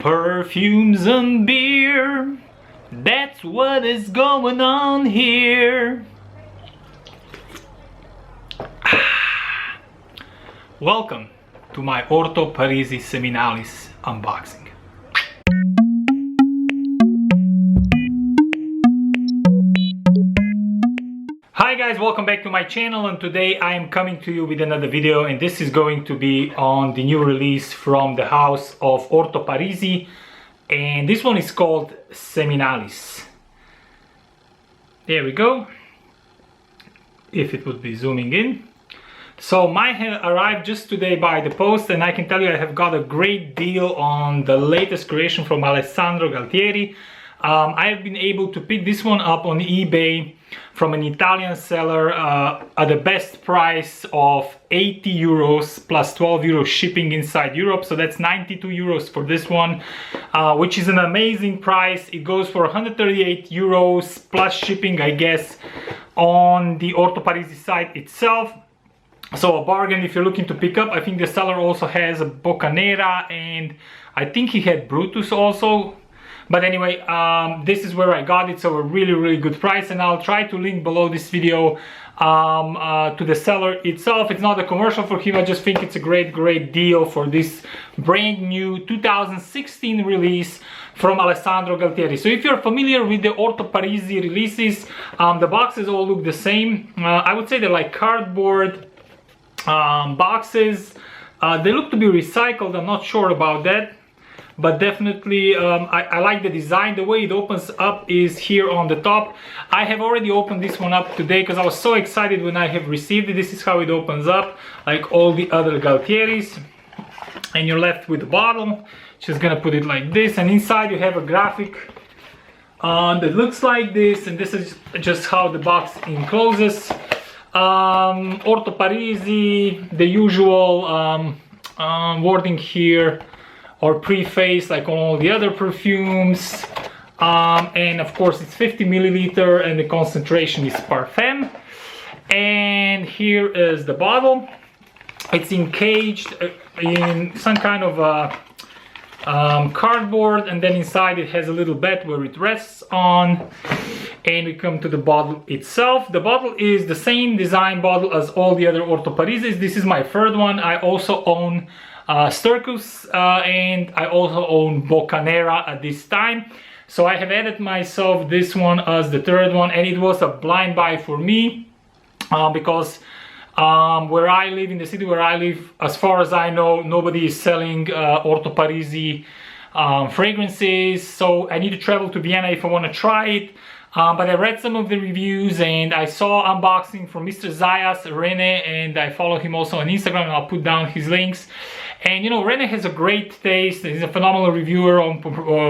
Perfumes and beer, that's what is going on here. Welcome to my Orto Parisi SEMINALIS unboxing. Hi guys, welcome back to my channel, and today I am coming to you with another video, and this is going to be on the new release from the house of Orto Parisi, and this one is called SEMINALIS. There we go, if it would be zooming in. So mine arrived just today by the post, and I can tell you I have got a great deal on the latest creation from Alessandro Gualtieri. I have been able to pick this one up on eBay from an Italian seller at the best price of 80 euros plus 12 euros shipping inside Europe. So that's 92 euros for this one, which is an amazing price. It goes for 138 euros plus shipping, I guess, on the Orto Parisi site itself. So a bargain if you're looking to pick up. I think the seller also has a Bocca Nera, and I think he had Brutus also. But anyway, this is where I got it, so a really good price, and I'll try to link below this video to the seller itself. It's not a commercial for him, I just think it's a great deal for this brand new 2016 release from Alessandro Gualtieri. So if you're familiar with the Orto Parisi releases, the boxes all look the same. I would say they're like cardboard boxes. They look to be recycled, I'm not sure about that. But definitely I like the design. The way it opens up is here on the top. I have already opened this one up today because I was so excited when I have received it. This is how it opens up, like all the other Gualtieris. And you're left with the bottle. Just gonna put it like this, and inside you have a graphic that looks like this, and this is just how the box encloses. Orto Parisi, the usual wording here, or preface like on all the other perfumes, and of course it's 50 milliliter and the concentration is parfum. And here is the bottle. It's encaged in some kind of cardboard, and then inside it has a little bed where it rests on. And we come to the bottle itself. The bottle is the same design bottle as all the other Orto Parisis. This is my third one. I also own Sturkus, and I also own Bocca Nera at this time. So I have added myself this one as the third one, and it was a blind buy for me because where I live, in the city where I live, as far as I know, nobody is selling Orto Parisi fragrances. So I need to travel to Vienna if I want to try it. But I read some of the reviews, and I saw unboxing from Mr. Zayas, RENE, and I follow him also on Instagram, and I'll put down his links. And you know, RENE has a great taste. He's a phenomenal reviewer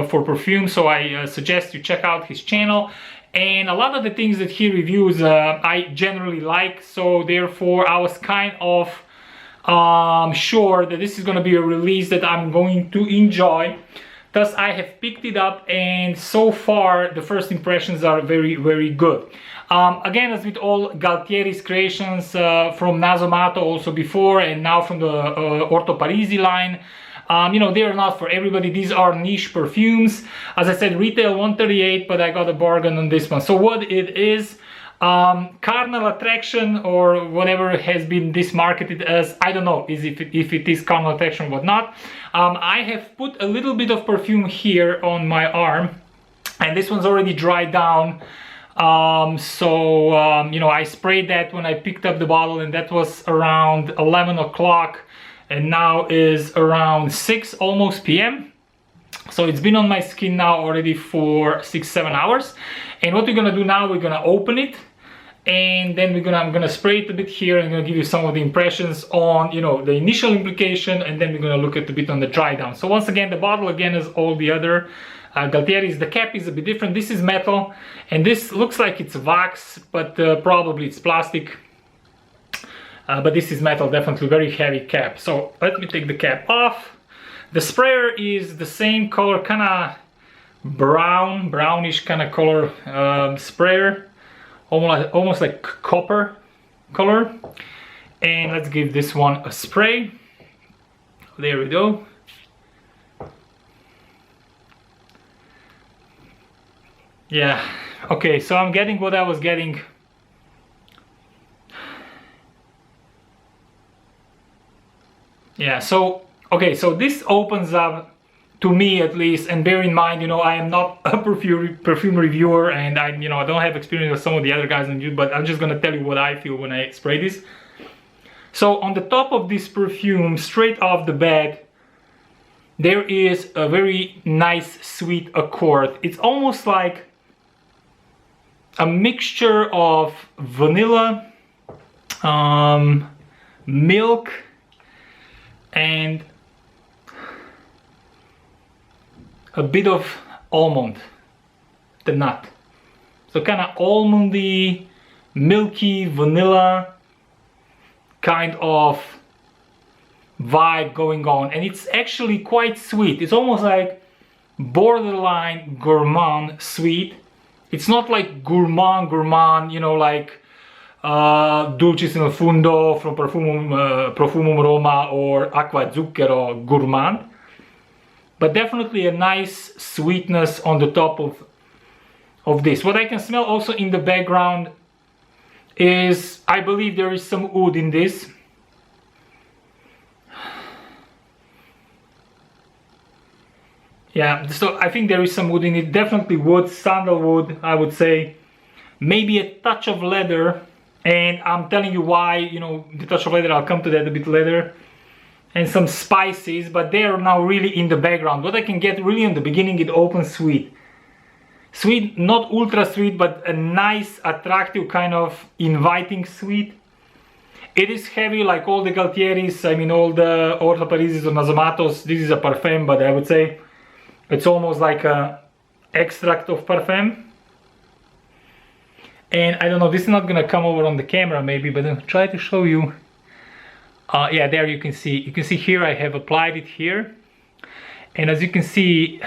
for perfume, so I suggest you check out his channel. And a lot of the things that he reviews I generally like, so therefore I was kind of sure that this is going to be a release that I'm going to enjoy. Thus I have picked it up, and so far the first impressions are very good. Again, as with all Gualtieri's creations from Nasomato also before, and now from the Orto Parisi line, you know, they are not for everybody. These are niche perfumes. As I said, retail 138, but I got a bargain on this one. So what it is, carnal attraction, or whatever has been this marketed as, I don't know if it is carnal attraction or whatnot. I have put a little bit of perfume here on my arm, and this one's already dried down. You know, I sprayed that when I picked up the bottle, and that was around 11 o'clock, and now is around 6 almost p.m. So it's been on my skin now already for 6-7 hours. And what we're gonna do now, we're gonna open it, and then I'm gonna spray it a bit here, and I'm gonna give you some of the impressions on, you know, the initial implication, and then we're gonna look at a bit on the dry down. So once again, the bottle again is all the other Gualtieri's. The cap is a bit different. This is metal, and this looks like it's wax, but probably it's plastic. But this is metal, definitely very heavy cap. So let me take the cap off. The sprayer is the same color, kind of brownish kind of color sprayer, almost like copper color. And let's give this one a spray. There we go. Yeah, okay, so I'm getting what I was getting. Yeah, so okay, so this opens up, to me at least, and bear in mind, you know, I am not a perfume reviewer, and I don't have experience with some of the other guys on YouTube, but I'm just gonna tell you what I feel when I spray this. So on the top of this perfume, straight off the bat, there is a very nice sweet accord. It's almost like a mixture of vanilla, milk, and a bit of almond, the nut. So kind of almondy, milky, vanilla kind of vibe going on, and it's actually quite sweet. It's almost like borderline gourmand sweet. It's not like gourmand, you know, like Dulcis nel Fundo from Profumum Roma or Acqua Zucchero gourmand, but definitely a nice sweetness on the top of this. What I can smell also in the background is, I believe there is some oud in this. Yeah, so I think there is some wood in it, definitely wood, sandalwood, I would say. Maybe a touch of leather, and I'm telling you why, you know, the touch of leather, I'll come to that a bit later. And some spices, but they are now really in the background. What I can get really in the beginning, it opens sweet. Sweet, not ultra sweet, but a nice, attractive, kind of inviting sweet. It is heavy like all the Gualtieris, I mean all the Orto Parisis or Nasomatos. This is a parfum, but I would say it's almost like a extract of parfum. And I don't know, this is not gonna come over on the camera maybe, but I'll try to show you. Yeah, there you can see. You can see here I have applied it here. And as you can see,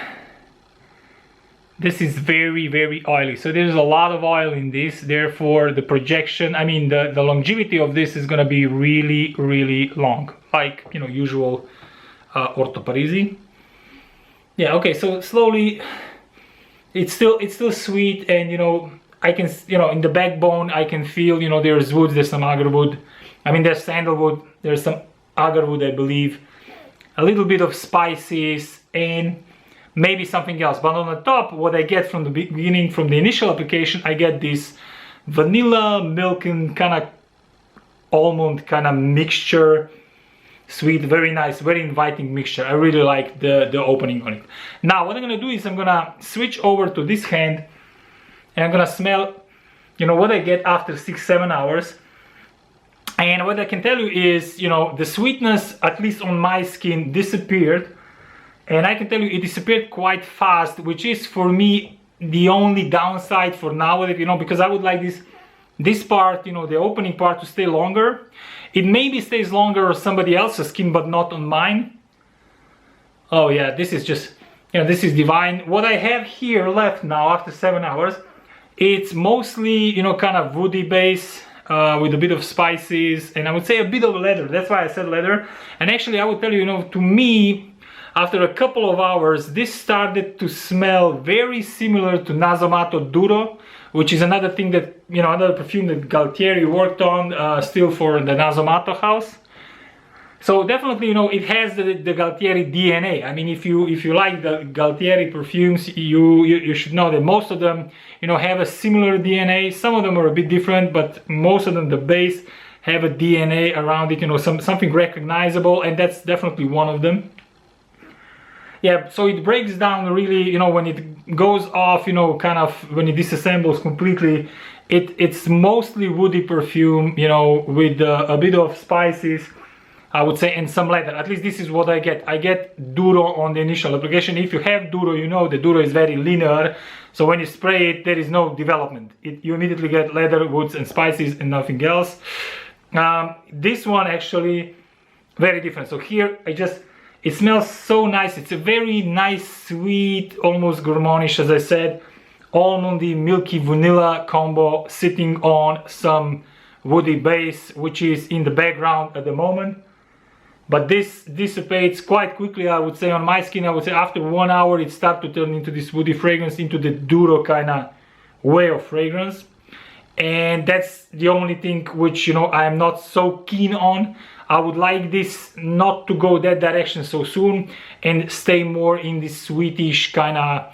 this is very, very oily. So there's a lot of oil in this. Therefore, the projection, I mean, the longevity of this is gonna be really, really long. Like, you know, usual Orto Parisi. Yeah, okay, so slowly, it's still sweet, and you know, I can, you know, in the backbone, I can feel, you know, there's wood, there's some agarwood. I mean, there's sandalwood, there's some agarwood, I believe. A little bit of spices, and maybe something else. But on the top, what I get from the beginning, from the initial application, I get this vanilla, milk, and kind of almond kind of mixture. Sweet, very nice, very inviting mixture. I really like the opening on it. Now what I'm gonna do is I'm gonna switch over to this hand, and I'm gonna smell, you know, what I get after 6-7 hours. And what I can tell you is, you know, the sweetness, at least on my skin, disappeared. And I can tell you it disappeared quite fast, which is for me the only downside for now, you know, because I would like this part, you know, the opening part, to stay longer. It maybe stays longer on somebody else's skin, but not on mine. Oh yeah, this is just, you know, this is divine. What I have here left now after 7 hours, it's mostly, you know, kind of woody base with a bit of spices, and I would say a bit of leather. That's why I said leather. And actually I would tell you, you know, to me, after a couple of hours, this started to smell very similar to Nasomato Duro, which is another thing that, you know, another perfume that Gualtieri worked on still for the Nasomato house. So definitely, you know, it has the Gualtieri DNA. I mean, if you like the Gualtieri perfumes, you should know that most of them, you know, have a similar DNA. Some of them are a bit different, but most of them, the base, have a DNA around it, you know, something recognizable, and that's definitely one of them. Yeah, so it breaks down really, you know, when it goes off, you know, kind of when it disassembles completely, it's mostly woody perfume, you know, with a bit of spices, I would say, and some leather. At least this is what I get. I get Duro on the initial application. If you have Duro, you know the Duro is very linear, so when you spray it, there is no development. You immediately get leather, woods, and spices, and nothing else. This one actually very different. So here it smells so nice. It's a very nice, sweet, almost gourmandish, as I said, almondy, milky vanilla combo sitting on some woody base, which is in the background at the moment. But this dissipates quite quickly, I would say. On my skin, I would say after 1 hour, it starts to turn into this woody fragrance, into the Duro kind of way of fragrance, and that's the only thing which, you know, I'm not so keen on. I would like this not to go that direction so soon and stay more in this sweetish kind of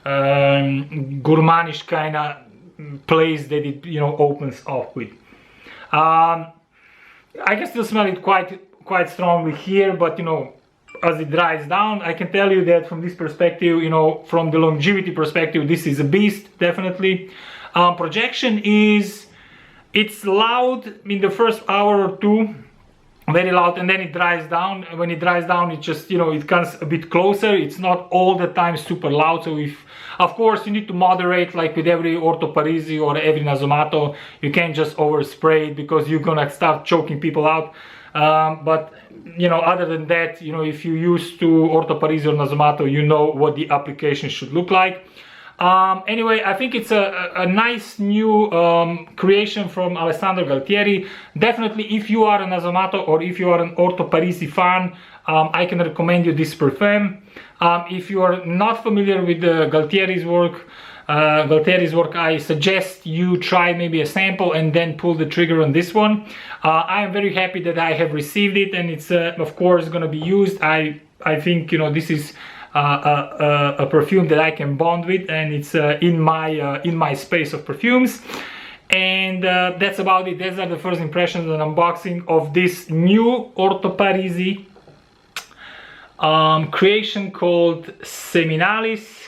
gourmandish kind of place that it, you know, opens off with. I can still smell it quite strongly here, but, you know, as it dries down, I can tell you that from this perspective, you know, from the longevity perspective, this is a beast, definitely. Projection is, it's loud in the first hour or two, very loud, and then it dries down. When it dries down, it just, you know, it comes a bit closer. It's not all the time super loud. So if, of course, you need to moderate, like with every Orto Parisi or every Nasomatto. You can't just overspray it because you're gonna start choking people out. But, you know, other than that, you know, if you're used to Orto Parisi or Nasomatto, you know what the application should look like. Anyway, I think it's a nice new creation from Alessandro Gualtieri. Definitely, if you are a Nasomatto or if you are an Orto Parisi fan, I can recommend you this perfume. If you are not familiar with Gualtieri's work, I suggest you try maybe a sample and then pull the trigger on this one. I am very happy that I have received it, and it's of course going to be used. I think, you know, this is a perfume that I can bond with, and it's in my space of perfumes. And that's about it. These are the first impressions and unboxing of this new Orto Parisi creation called SEMINALIS.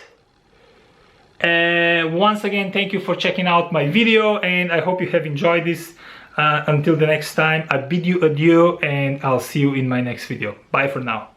Once again, thank you for checking out my video, and I hope you have enjoyed this. Until the next time, I bid you adieu, and I'll see you in my next video. Bye for now.